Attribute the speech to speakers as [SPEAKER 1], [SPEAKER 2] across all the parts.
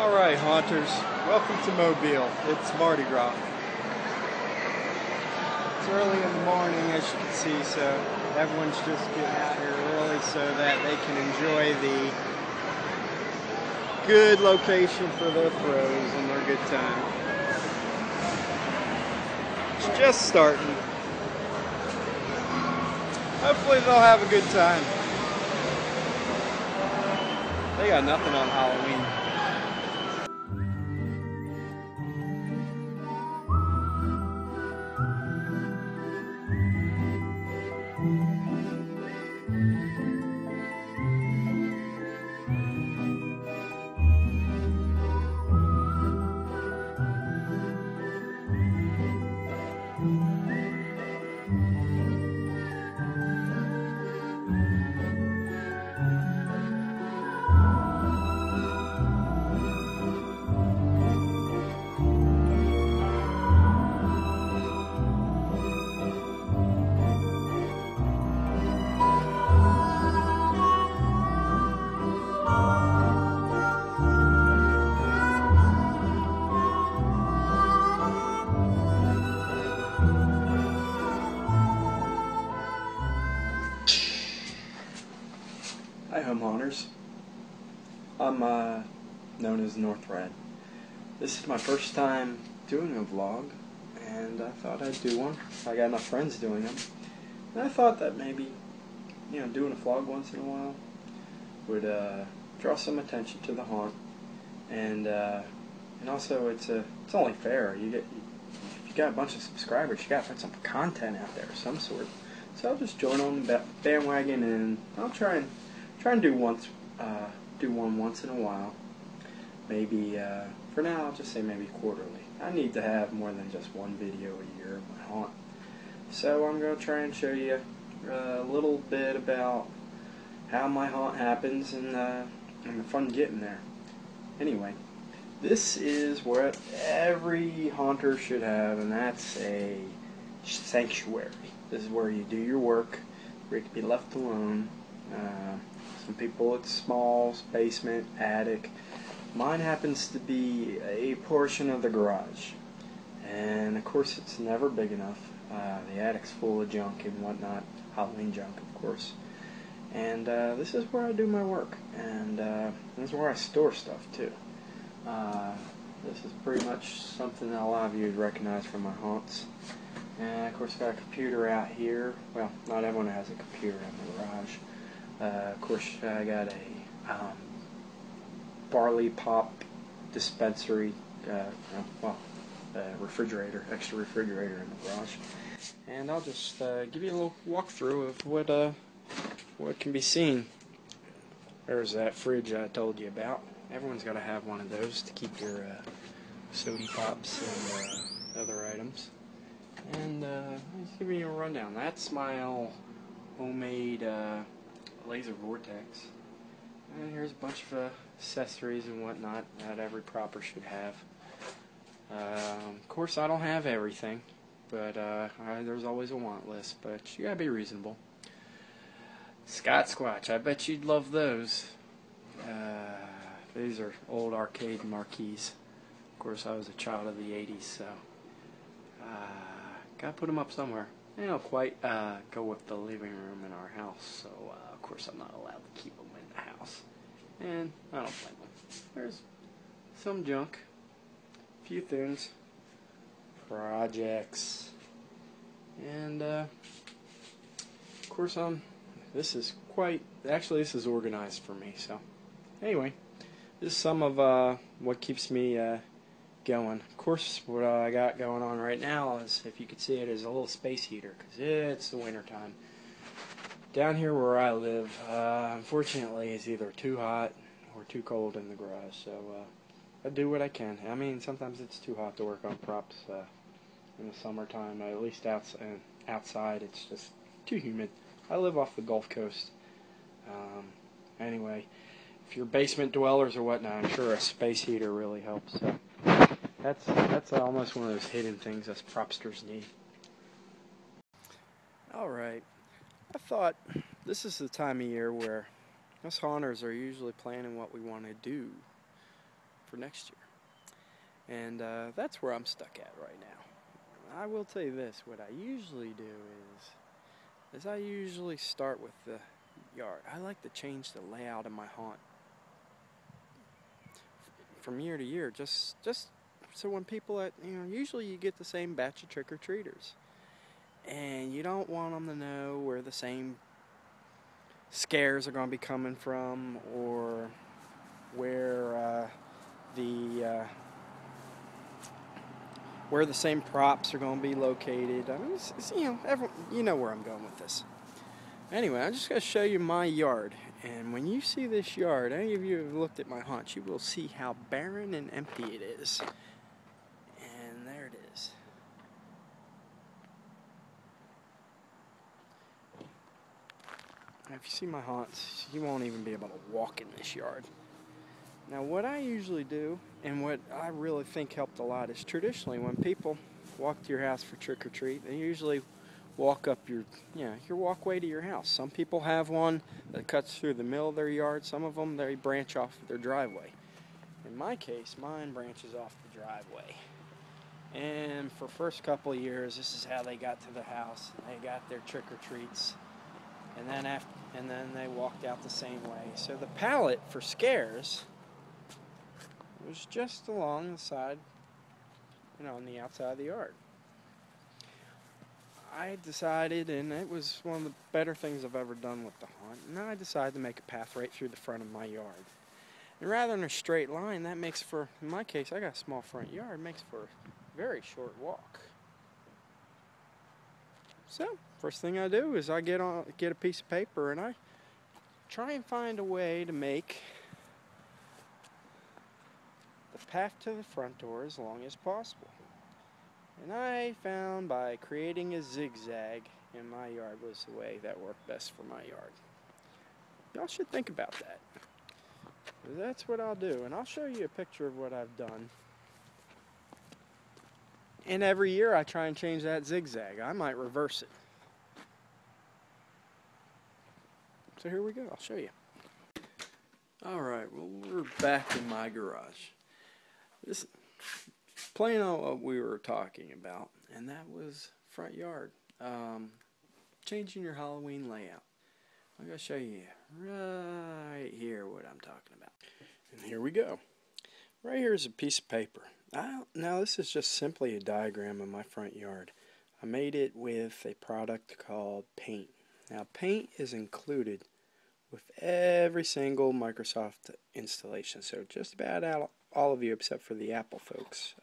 [SPEAKER 1] Alright, haunters, welcome to Mobile. It's Mardi Gras. It's early in the morning, as you can see, so everyone's just getting out here early so that they can enjoy the good location for their throws and their good time. It's just starting. Hopefully they'll have a good time. They got nothing on Halloween. Hi, home haunters. I'm known as Northrad. This is my first time doing a vlog, and I thought I'd do one. I got enough friends doing them, and I thought that maybe, doing a vlog once in a while would draw some attention to the haunt, and also it's only fair. If you got a bunch of subscribers, you got to put some content out there of some sort. So I'll just join on the bandwagon, and I'll try and do one once in a while. Maybe for now, I'll just say maybe quarterly. I need to have more than just one video a year of my haunt. So I'm going to try and show you a little bit about how my haunt happens and the fun getting there. Anyway, this is what every haunter should have, and that's a sanctuary. This is where you do your work, where you can be left alone. Some people it's small, basement, attic. Mine happens to be a portion of the garage, and of course it's never big enough. The attic's full of junk and whatnot, Halloween junk of course. And this is where I do my work, and this is where I store stuff too. This is pretty much something that a lot of you would recognize from my haunts. And of course I got a computer out here. Well, not everyone has a computer in the garage. Of course I got a barley pop dispensary, refrigerator, extra refrigerator in the garage. And I'll just give you a little walkthrough of what can be seen. There's that fridge I told you about. Everyone's got to have one of those to keep your soda pops and other items. And just give you a rundown. That's my old homemade laser vortex. And here's a bunch of accessories and whatnot that every propper should have. Of course, I don't have everything, but there's always a want list. But you gotta be reasonable. Scott Squatch, I bet you'd love those. These are old arcade marquees. Of course, I was a child of the 80s, so gotta put them up somewhere. They don't quite go with the living room in our house, so of course I'm not allowed to keep them in the house. And I don't blame them. There's some junk, a few things, projects, and of course this is organized for me. So anyway, this is some of what keeps me going. Of course, what I got going on right now is, if you could see it, is a little space heater, because it's the winter time. Down here where I live, unfortunately, it's either too hot or too cold in the garage, so I do what I can. I mean, sometimes it's too hot to work on props in the summertime. At least outside, it's just too humid. I live off the Gulf Coast. Anyway, if you're basement dwellers or whatnot, I'm sure a space heater really helps. So that's almost one of those hidden things us propsters need. Alright, I thought this is the time of year where us haunters are usually planning what we want to do for next year. And that's where I'm stuck at right now. I will tell you this, what I usually do is I usually start with the yard. I like to change the layout of my haunt from year to year, just so when people usually you get the same batch of trick-or-treaters, and you don't want them to know where the same scares are going to be coming from, or where the same props are going to be located. I mean, it's you know where I'm going with this. Anyway, I'm just going to show you my yard. And when you see this yard, any of you have looked at my haunt, you will see how barren and empty it is. And there it is. Now, if you see my haunts, you won't even be able to walk in this yard. Now, what I usually do, and what I really think helped a lot, is traditionally when people walk to your house for trick-or-treat, they usually walk up your walkway to your house. Some people have one that cuts through the middle of their yard. Some of them, they branch off of their driveway. In my case, mine branches off the driveway. And for the first couple of years, this is how they got to the house. They got their trick-or-treats. And then they walked out the same way. So the palette for scares was just along the side, on the outside of the yard. I decided, and it was one of the better things I've ever done with the haunt, and I decided to make a path right through the front of my yard. And rather than a straight line, that makes for, in my case, I got a small front yard, makes for a very short walk. So, first thing I do is I get a piece of paper and I try and find a way to make the path to the front door as long as possible. And I found by creating a zigzag in my yard was the way that worked best for my yard. Y'all should think about that. That's what I'll do, and I'll show you a picture of what I've done. And every year I try and change that zigzag. I might reverse it. So here we go, I'll show you. Alright, well, we're back in my garage. This playing on what we were talking about, and that was front yard. Changing your Halloween layout. I'm going to show you right here what I'm talking about. And here we go. Right here is a piece of paper. Now this is just simply a diagram of my front yard. I made it with a product called paint. Now paint is included with every single Microsoft installation. So just about all of you except for the Apple folks,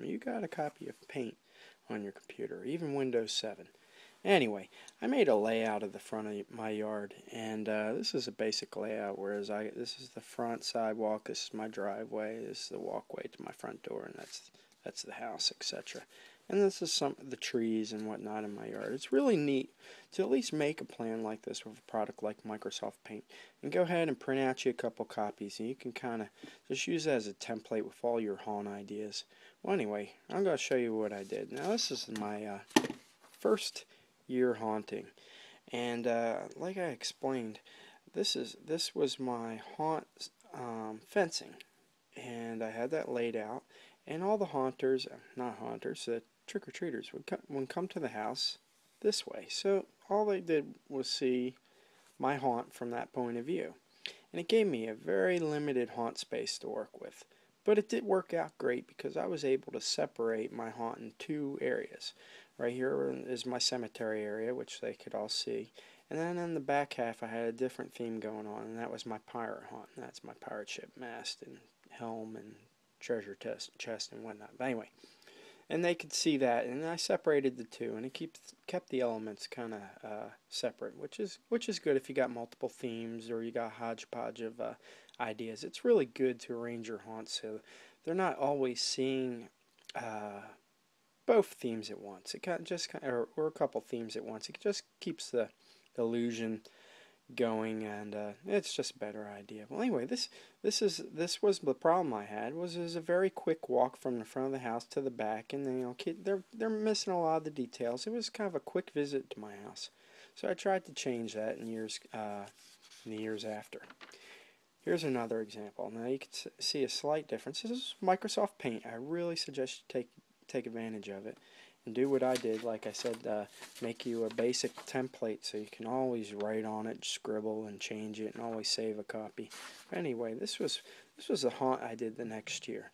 [SPEAKER 1] you got a copy of paint on your computer, even Windows 7. Anyway, I made a layout of the front of my yard, and this is a basic layout, whereas this is the front sidewalk, this is my driveway, this is the walkway to my front door, and that's the house, etc. And this is some of the trees and whatnot in my yard. It's really neat to at least make a plan like this with a product like Microsoft Paint, and go ahead and print out you a couple copies, and you can kind of just use it as a template with all your haunt ideas. Well, anyway, I'm going to show you what I did. Now, this is my first year haunting, and like I explained, this was my haunt fencing, and I had that laid out, and all the haunters, not haunters, the trick-or-treaters would come to the house this way. So all they did was see my haunt from that point of view, and it gave me a very limited haunt space to work with. But it did work out great because I was able to separate my haunt in two areas. Right here is my cemetery area, which they could all see. And then in the back half I had a different theme going on, and that was my pirate haunt. And that's my pirate ship mast and helm and treasure chest and whatnot. But anyway, and they could see that, and I separated the two, and it kept the elements kind of separate, which is good if you got multiple themes or you got a hodgepodge of ideas. It's really good to arrange your haunts so they're not always seeing both themes at once. It or a couple themes at once. It just keeps the illusion going, and it's just a better idea. Well, anyway, this was the problem I had. It was a very quick walk from the front of the house to the back, and they're missing a lot of the details. It was kind of a quick visit to my house, so I tried to change that in the years after. Here's another example. Now you can see a slight difference. This is Microsoft Paint. I really suggest you take advantage of it and do what I did. Like I said, make you a basic template so you can always write on it, scribble and change it, and always save a copy. But anyway, this was a haunt I did the next year.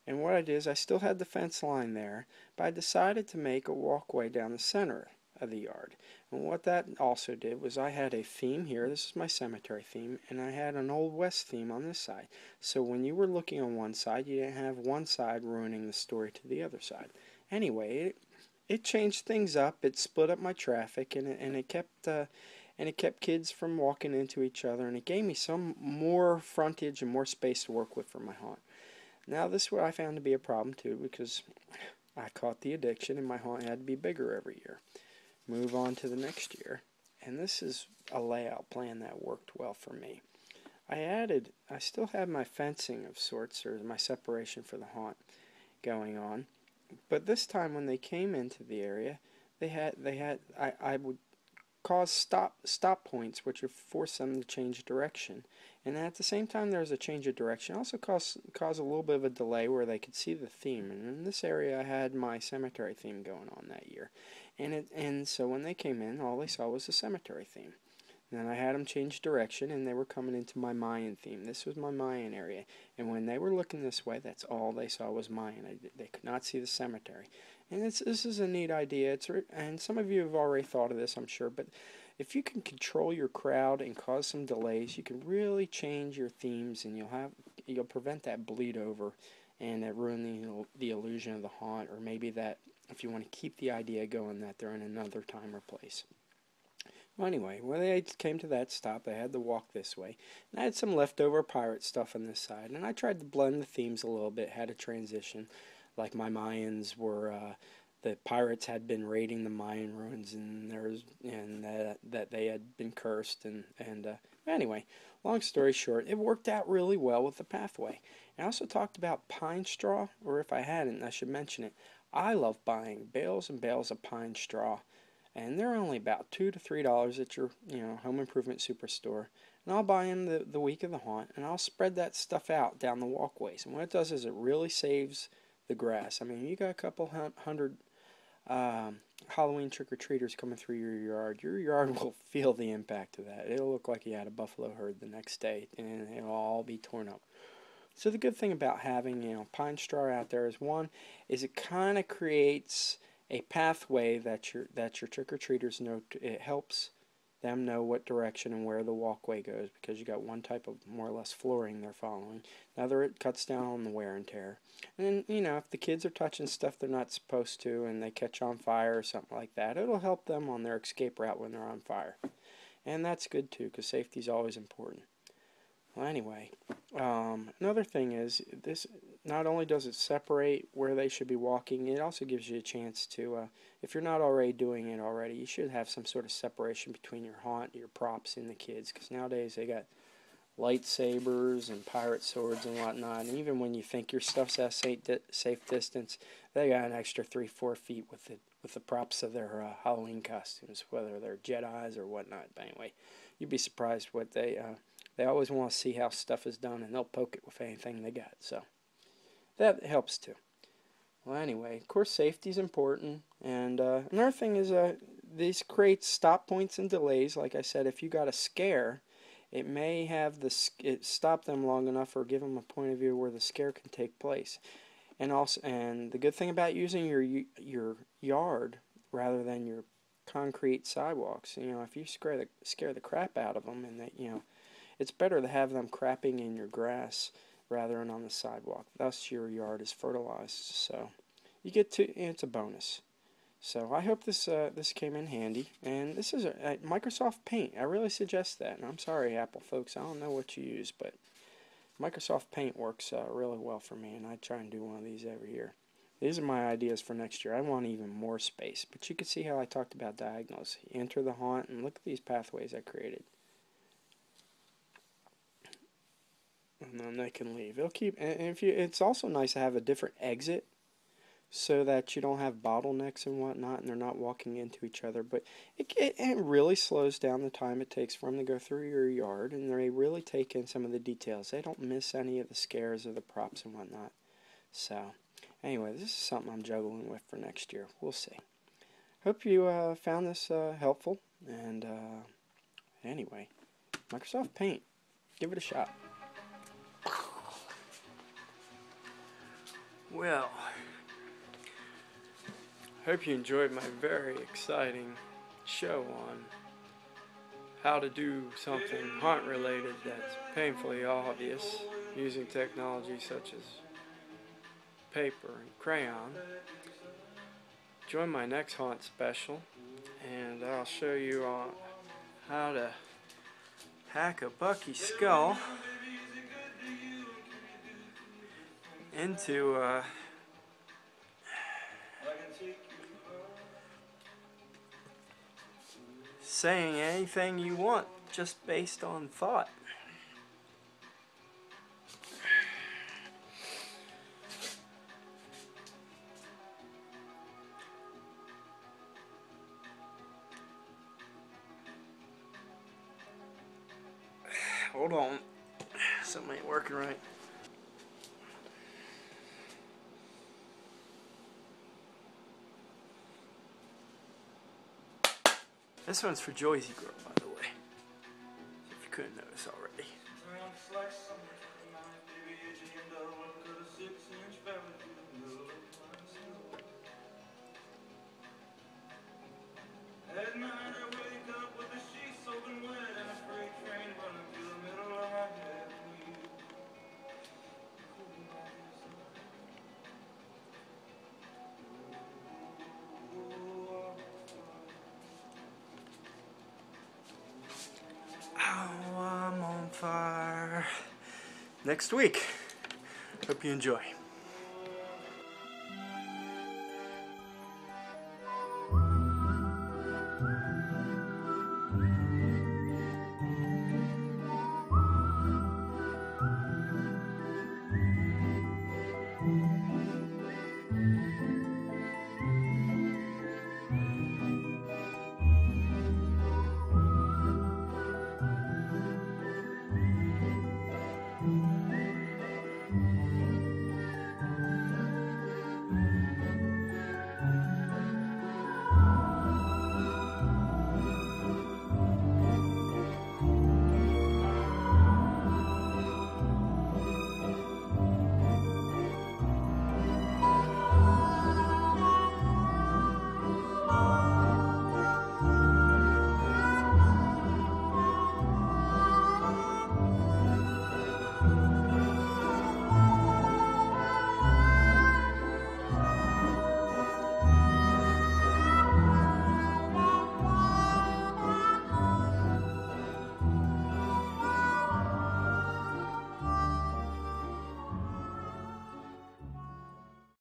[SPEAKER 1] And what I did is I still had the fence line there, but I decided to make a walkway down the center of the yard. And what that also did was I had a theme here. This is my cemetery theme, and I had an Old West theme on this side. So when you were looking on one side, you didn't have one side ruining the story to the other side. Anyway, it changed things up. It split up my traffic, and it kept kids from walking into each other, and it gave me some more frontage and more space to work with for my haunt. Now this is what I found to be a problem too, because I caught the addiction and my haunt had to be bigger every year. Move on to the next year, and this is a layout plan that worked well for me. I still had my fencing of sorts, or my separation for the haunt going on, but this time when they came into the area, I would cause stop points, which would force them to change direction. And at the same time there's a change of direction, also cause a little bit of a delay where they could see the theme. And in this area I had my cemetery theme going on that year. And so when they came in, all they saw was the cemetery theme. And then I had them change direction, and they were coming into my Mayan theme. This was my Mayan area. And when they were looking this way, that's all they saw was Mayan. They could not see the cemetery. And this is a neat idea. And some of you have already thought of this, I'm sure. But if you can control your crowd and cause some delays, you can really change your themes, and you'll prevent that bleed over and that ruining the illusion of the haunt, or maybe that if you want to keep the idea going that they're in another time or place. Well, anyway, when they came to that stop, they had to walk this way. And I had some leftover pirate stuff on this side, and I tried to blend the themes a little bit, had a transition. Like my Mayans were, the pirates had been raiding the Mayan ruins, and that they had been cursed. Anyway, long story short, it worked out really well with the pathway. And I also talked about pine straw, or if I hadn't, I should mention it. I love buying bales and bales of pine straw. And they're only about $2 to $3 at your home improvement superstore. And I'll buy them the week of the haunt, and I'll spread that stuff out down the walkways. And what it does is it really saves the grass. I mean, you got a couple hundred Halloween trick-or-treaters coming through your yard will feel the impact of that. It'll look like you had a buffalo herd the next day, and it'll all be torn up. So the good thing about having pine straw out there is it kind of creates a pathway that your trick-or-treaters know. It helps them know what direction and where the walkway goes, because you got one type of more or less flooring they're following. Another, it cuts down on the wear and tear. And then, if the kids are touching stuff they're not supposed to and they catch on fire or something like that, it'll help them on their escape route when they're on fire. And that's good too, because safety is always important. Well, anyway, another thing is this. Not only does it separate where they should be walking, it also gives you a chance to, if you're not already doing it already, you should have some sort of separation between your haunt, your props, and the kids. Because nowadays they got lightsabers and pirate swords and whatnot. And even when you think your stuff's at safe distance, they got an extra 3-4 feet with the props of their Halloween costumes, whether they're Jedis or whatnot. But anyway, you'd be surprised what they always want to see how stuff is done, and they'll poke it with anything they got. So that helps too. Well, anyway, of course, safety is important. And another thing is this creates stop points and delays. Like I said, if you got a scare, it may have it stop them long enough, or give them a point of view where the scare can take place. And the good thing about using your yard rather than your concrete sidewalks, if you scare the crap out of them, and it's better to have them crapping in your grass rather than on the sidewalk. Thus, your yard is fertilized. So you get it's a bonus. So I hope this came in handy. And this is a Microsoft Paint. I really suggest that. And I'm sorry, Apple folks, I don't know what you use, but Microsoft Paint works really well for me, and I try and do one of these every year. These are my ideas for next year. I want even more space. But you can see how I talked about diagonals. You enter the haunt, and look at these pathways I created. And then they can leave. It'll keep, and it's also nice to have a different exit, so that you don't have bottlenecks and whatnot, and they're not walking into each other. But it really slows down the time it takes for them to go through your yard, and they really take in some of the details. They don't miss any of the scares or the props and whatnot. So, anyway, this is something I'm juggling with for next year. We'll see. Hope you found this helpful. And anyway, Microsoft Paint, give it a shot. Well, hope you enjoyed my very exciting show on how to do something haunt related that's painfully obvious using technology such as paper and crayon. Join my next haunt special, and I'll show you how to hack a Bucky skull into saying anything you want just based on thought. Hold on, something ain't working right. This one's for Joyzy Girl, by the way, if you couldn't notice already. At night I wake up with the sheets soaking wet and a freight train running through the middle of my head. Oh, I'm on fire. Next week. Hope you enjoy.